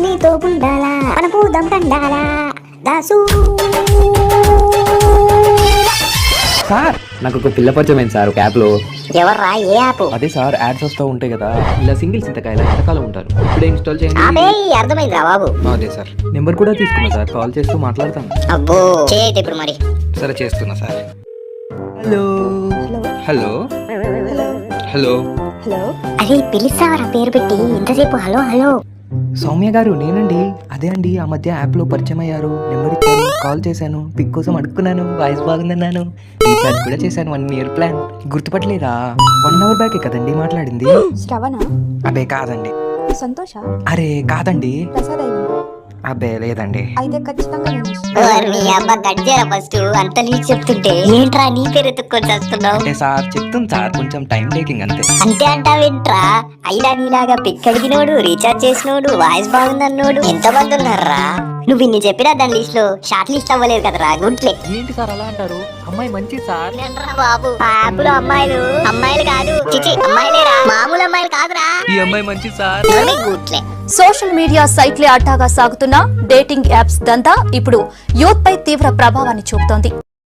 నీతో ఉండాలా అనుభూతం తండాలా దాసు. సార్ నాకు ఒక పిల్ల పరిచయం సార్ ఒక యాప్ లో. ఎవర్రా ఏ యాప్? అదే సార్ యాడ్స్ వస్తూ ఉంటాయి కదా, ఇలా సింగిల్స్ ఇంతకాయల ఎంతకాలం ఉంటారు. ఇప్పుడే ఇన్స్టాల్ చేయండి. అర్థమైందిరా బాబు. అదే సార్ నెంబర్ కూడా తీసుకున్నా సార్, కాల్ చేస్తూ మాట్లాడతాను. అబ్బో చేయైతే ఇప్పుడు మరి. సరే చేస్తున్నా sir. Hello hello hello hello. అరే పిలుస్తావరా పేరు పెట్టి ఇంతసేపు హలో హలో. సౌమ్య గారు నేనండి. అదే అండి ఆ మధ్య యాప్ లో పరిచయం అయ్యారు, నెంబర్ ఇచ్చాను, కాల్ చేశాను, పిక్ కోసం అడుక్కున్నాను, వాయిస్ బాగుందన్నాను, రీఛార్జ్ కూడా చేశాను 1 year ప్లాన్. గుర్తుపట్టలేదా? 1 hour బ్యాకే కదండి మాట్లాడింది. శ్రవణ? అబే కాదండి. సంతోష? అరే కాదండి. ప్రసాద్? అబ్బే లేదండి. అయితే ఖచ్చితంగా ఫస్ట్ అంత నీ చెప్తుంటే ఏంట్రా నీ పేరు ఎత్తుక్కొని చేస్తున్నావు? అంటే సార్ చెప్తుంది సార్, కొంచెం టైం టేకింగ్ అంతే. అంతే అంటావేంట్రా? అయినా నీలాగా పిక్ అడిగినోడు, రీఛార్జ్ చేసినోడు, వాయిస్ బాగుందన్నోడు ఎంతమంది ఉన్నారా? నువ్వు ఇన్ని చెప్పినా దాని లిస్ట్ లో షార్ట్ లిస్ట్ అవ్వలేదు కదరా. గుడ్లే. ఏంటి సార్ అలా అంటారు? అమ్మాయి మంచి సార్. బాబు ఆ యాప్ లో అమ్మాయిలు కాదు, చిచి అమ్మాయిలేరా, మామూలు అమ్మాయిలు కాదురా. ఈ అమ్మాయి మంచి సార్. గుడ్లే. సోషల్ మీడియా సైట్లే అడ్డాగా సాగుతున్న డేటింగ్ యాప్స్ దంతా ఇప్పుడు యూత్ పై తీవ్ర ప్రభావాన్ని చూపుతోంది.